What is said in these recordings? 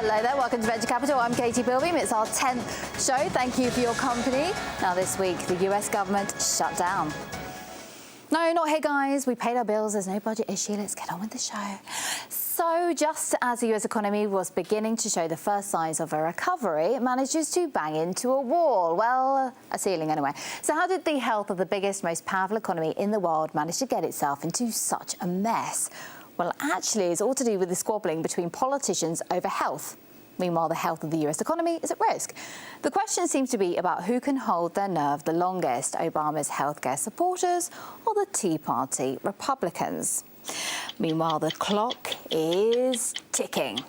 Hello there, welcome to Venture Capital. I'm Katie Bilbeam. It's our 10th show. Thank you for your company. Now this week, the US government shut down. No, not here, guys. We paid our bills. There's no budget issue. Let's get on with the show. So just as the US economy was beginning to show the first signs of a recovery, it manages to bang into a wall. Well, a ceiling anyway. So how did the health of the biggest, most powerful economy in the world manage to get itself into such a mess? Well, actually, it's all to do with the squabbling between politicians over health. Meanwhile, the health of the US economy is at risk. The question seems to be about who can hold their nerve the longest, Obama's healthcare supporters or the Tea Party Republicans. Meanwhile, the clock is ticking.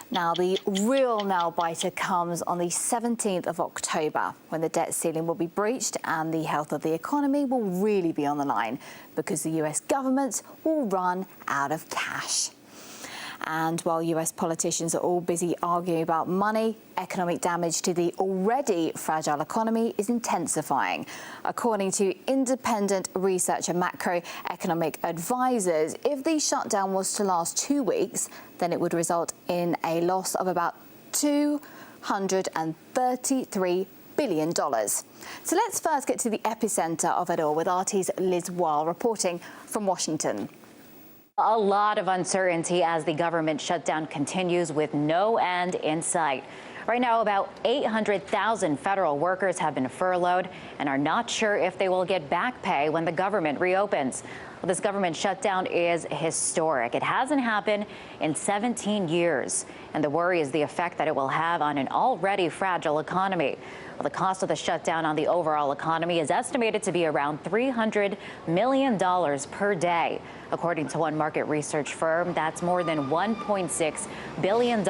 Now, the real nail-biter comes on the 17th of October, when the debt ceiling will be breached and the health of the economy will really be on the line, because the US government will run out of cash. And while US politicians are all busy arguing about money, economic damage to the already fragile economy is intensifying. According to independent research and macroeconomic advisors, if the shutdown was to last 2 weeks, then it would result in a loss of about $233 billion. So let's first get to the epicenter of it all with RT's Liz Wall reporting from Washington. A lot of uncertainty as the government shutdown continues with no end in sight. Right now, about 800,000 federal workers have been furloughed and are not sure if they will get back pay when the government reopens. Well, this government shutdown is historic. It hasn't happened in 17 years, and the worry is the effect that it will have on an already fragile economy. Well, the cost of the shutdown on the overall economy is estimated to be around $300 million per day. According to one market research firm, that's more than $1.6 billion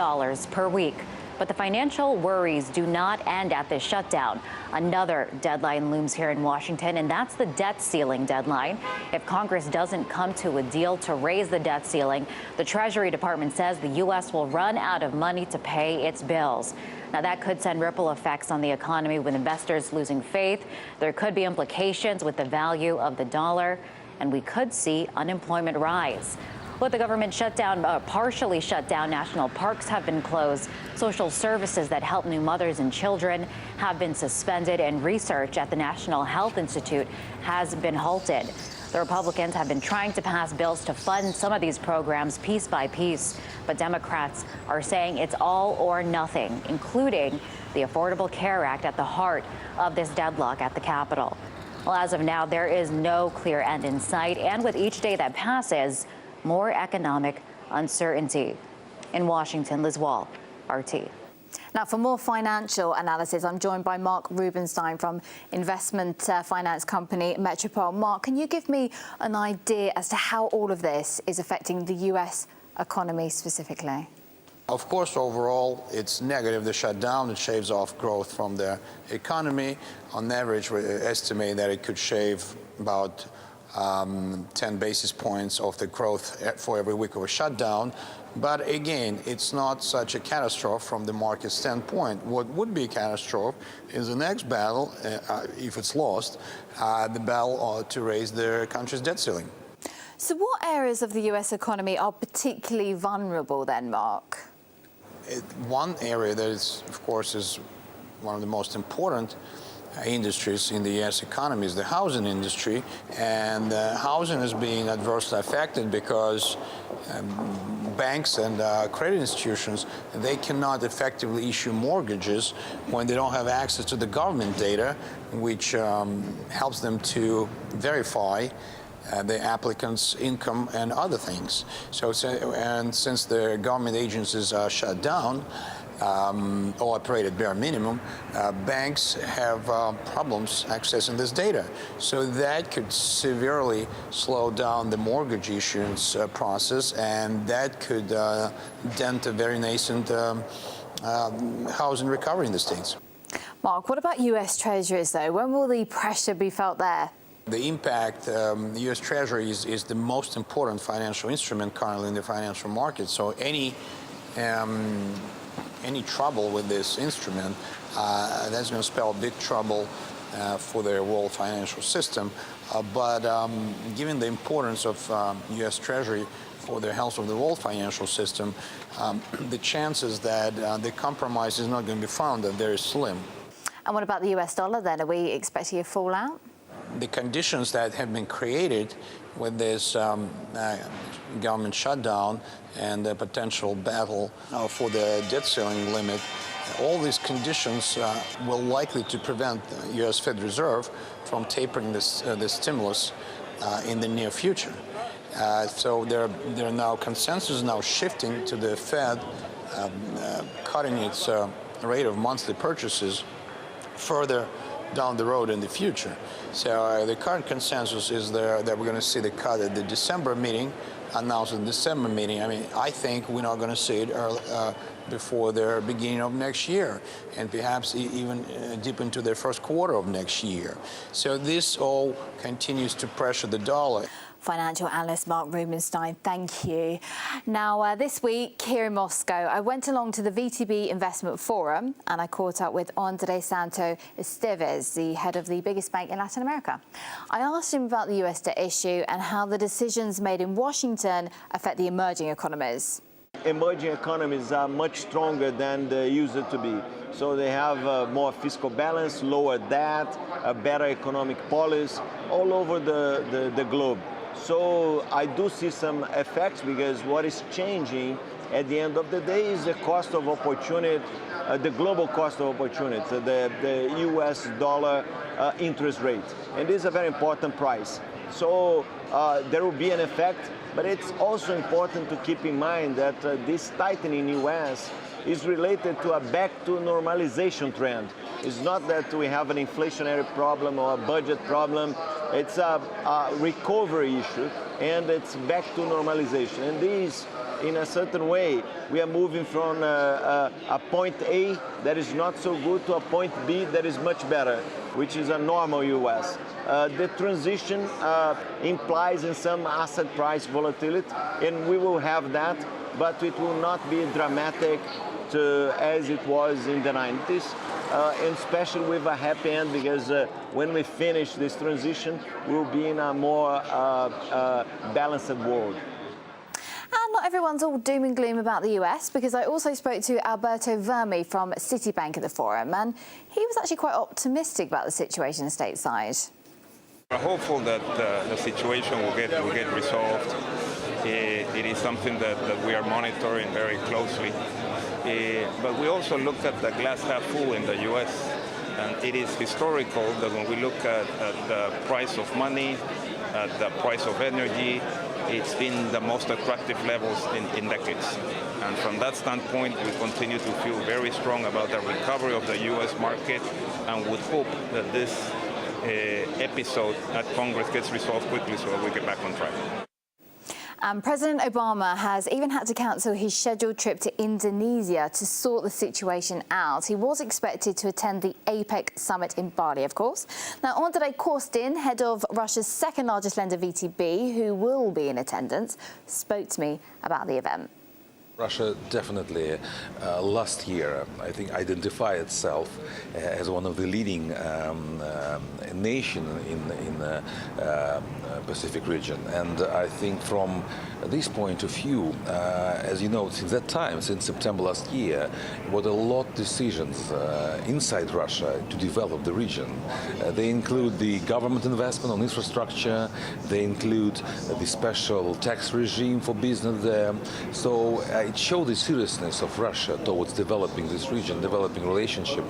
per week. But the financial worries do not end at this shutdown. Another deadline looms here in Washington, and that's the debt ceiling deadline. If Congress doesn't come to a deal to raise the debt ceiling, the Treasury Department says the U.S. will run out of money to pay its bills. Now, that could send ripple effects on the economy, with investors losing faith. There could be implications with the value of the dollar, and we could see unemployment rise. With the government shutdown, partially shut down, national parks have been closed. Social services that help new mothers and children have been suspended, and research at the National Health Institute has been halted. The Republicans have been trying to pass bills to fund some of these programs piece by piece, but Democrats are saying it's all or nothing, including the Affordable Care Act at the heart of this deadlock at the Capitol. Well, as of now, there is no clear end in sight, and with each day that passes, more economic uncertainty. In Washington, Liz Wall, RT. Now, for more financial analysis, I'm joined by Mark Rubenstein from investment finance company Metropole. Mark, can you give me an idea as to how all of this is affecting the US economy specifically? Of course, overall, it's negative. The shutdown, it shaves off growth from the economy. On average, we estimate that it could shave about 10 basis points of the growth for every week of a shutdown. But again, it's not such a catastrophe from the market standpoint. What would be a catastrophe is the next battle, if it's lost, the battle to raise the country's debt ceiling. So what areas of the US economy are particularly vulnerable then, Mark? One area that is, of course, is one of the most important industries in the U.S. economy is the housing industry, and housing is being adversely affected because banks and credit institutions, they cannot effectively issue mortgages when they don't have access to the government data, which helps them to verify the applicant's income and other things. And since the government agencies are shut down, or operate at bare minimum, banks have problems accessing this data. So that could severely slow down the mortgage issuance process, and that could dent a very nascent housing recovery in the States. Mark, what about US Treasuries, though? When will the pressure be felt there? The impact, the U.S. Treasury is the most important financial instrument currently in the financial market. So any trouble with this instrument, that's going to spell big trouble for the world financial system. But given the importance of U.S. Treasury for the health of the world financial system, the chances that the compromise is not going to be found are very slim. And what about the US dollar then? Are we expecting a fallout? The conditions that have been created with this government shutdown and the potential battle for the debt ceiling limit, all these conditions will likely to prevent the U.S. Fed Reserve from tapering this stimulus in the near future. So there are now consensus now shifting to the Fed cutting its rate of monthly purchases further down the road in the future. So the current consensus is that we're going to see the cut at the December meeting, announced in the December meeting. I mean, I think we're not going to see it before the beginning of next year, and perhaps even deep into the first quarter of next year. So this all continues to pressure the dollar. Financial analyst Mark Rubenstein, thank you. Now, this week here in Moscow, I went along to the VTB Investment Forum and I caught up with Andrés Santos Esteves, the head of the biggest bank in Latin America. I asked him about the US debt issue and how the decisions made in Washington affect the emerging economies. Emerging economies are much stronger than they used to be. So they have more fiscal balance, lower debt, a better economic policy all over the globe. So I do see some effects because what is changing at the end of the day is the cost of opportunity, the global cost of opportunity, the US dollar interest rate. And this is a very important price. So there will be an effect, but it's also important to keep in mind that this tightening in US is related to a back to normalization trend. It's not that we have an inflationary problem or a budget problem. It's a recovery issue, and it's back to normalization. And this, in a certain way, we are moving from a point A that is not so good to a point B that is much better, which is a normal US. The transition implies in some asset price volatility, and we will have that, but it will not be dramatic as it was in the 90s, and especially with a happy end, because when we finish this transition, we'll be in a more balanced world. And not everyone's all doom and gloom about the US, because I also spoke to Alberto Vermi from Citibank at the forum, and he was actually quite optimistic about the situation stateside. We're hopeful that the situation will get resolved. It is something that we are monitoring very closely. But we also look at the glass half full in the U.S. And it is historical that when we look at the price of money, at the price of energy, it's been the most attractive levels in decades. And from that standpoint, we continue to feel very strong about the recovery of the U.S. market and would hope that this episode at Congress gets resolved quickly so that we get back on track. President Obama has even had to cancel his scheduled trip to Indonesia to sort the situation out. He was expected to attend the APEC summit in Bali, of course. Now, Andrei Korstin, head of Russia's second largest lender, VTB, who will be in attendance, spoke to me about the event. Russia definitely last year, I think, identified itself as one of the leading nation in the Pacific region. And I think from this point of view, as you know, since that time, since September last year, what a lot of decisions inside Russia to develop the region. They include the government investment on infrastructure, they include the special tax regime for business there. So it showed the seriousness of Russia towards developing this region, developing relationship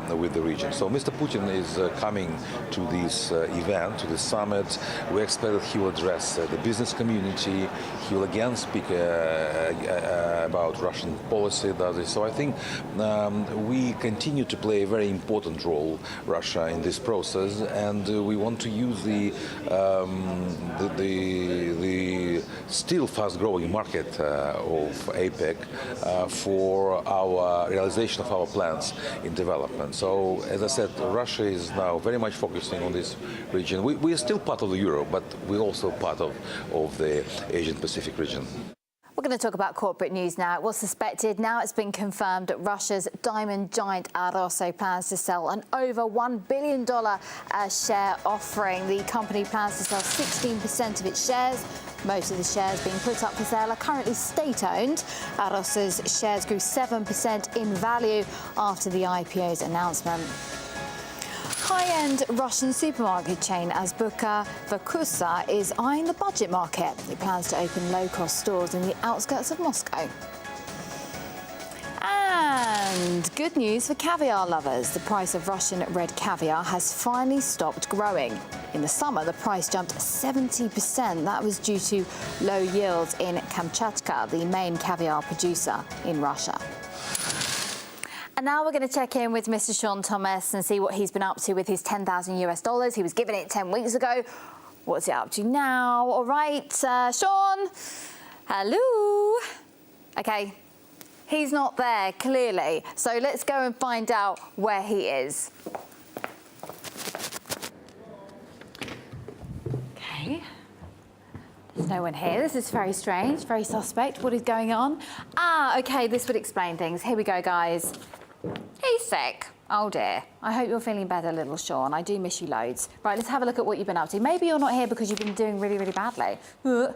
with the region. So Mr. Putin is coming to this event, to this summit. We expect that he will address the business community. He will again speak about Russian policy. So I think we continue to play a very important role, Russia, in this process, and we want to use the still fast-growing market of APEC for our realization of our plans in development. So, as I said, Russia is now very much focusing on this region. We are still part of the Europe, but we're also part of the Asian-Pacific region. We're going to talk about corporate news now. It was suspected. Now it's been confirmed that Russia's diamond giant Arroso plans to sell an over $1 billion share offering. The company plans to sell 16% of its shares Most of the shares being put up for sale are currently state-owned. Aros's shares grew 7% in value after the IPO's announcement. High-end Russian supermarket chain Azbuka Vakusa is eyeing the budget market. It plans to open low-cost stores in the outskirts of Moscow. And good news for caviar lovers. The price of Russian red caviar has finally stopped growing. In the summer, the price jumped 70%. That was due to low yields in Kamchatka, the main caviar producer in Russia. And now we're going to check in with Mr. Sean Thomas and see what he's been up to with his $10,000. He was given it 10 weeks ago. What's he up to now? All right, Sean. Hello. Okay. He's not there, clearly. So let's go and find out where he is. Okay. There's no one here. This is very strange, very suspect. What is going on? Ah, okay, this would explain things. Here we go, guys. He's sick. Oh dear. I hope you're feeling better, little Sean. I do miss you loads. Right, let's have a look at what you've been up to. Maybe you're not here because you've been doing really, really badly. No,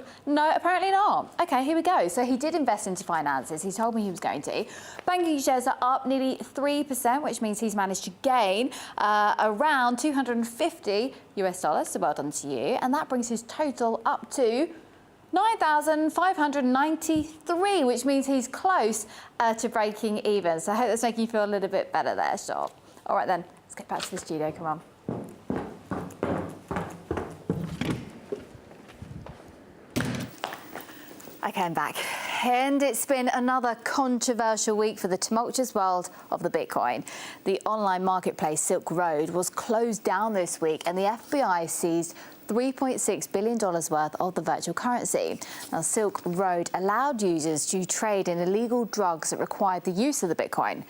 apparently not. Okay, here we go. So he did invest into finances. He told me he was going to. Banking shares are up nearly 3%, which means he's managed to gain around $250. So well done to you. And that brings his total up to $9,593, which means he's close to breaking even. So I hope that's making you feel a little bit better there, Sean. All right then, let's get back to the studio, come on. Okay, I'm back. And it's been another controversial week for the tumultuous world of the Bitcoin. The online marketplace Silk Road was closed down this week and the FBI seized $3.6 billion worth of the virtual currency. Now, Silk Road allowed users to trade in illegal drugs that required the use of the Bitcoin.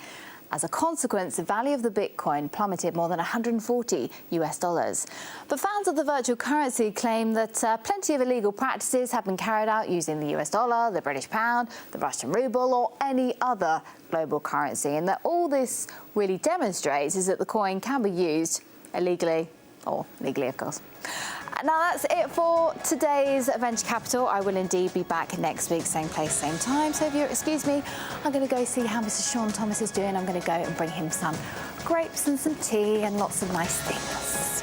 As a consequence, the value of the Bitcoin plummeted more than $140. But fans of the virtual currency claim that plenty of illegal practices have been carried out using the US dollar, the British pound, the Russian ruble, or any other global currency, and that all this really demonstrates is that the coin can be used illegally, or legally, of course. Now that's it for today's Venture Capital. I will indeed be back next week, same place, same time. So if you'll excuse me, I'm going to go see how Mr. Sean Thomas is doing. I'm going to go and bring him some grapes and some tea and lots of nice things.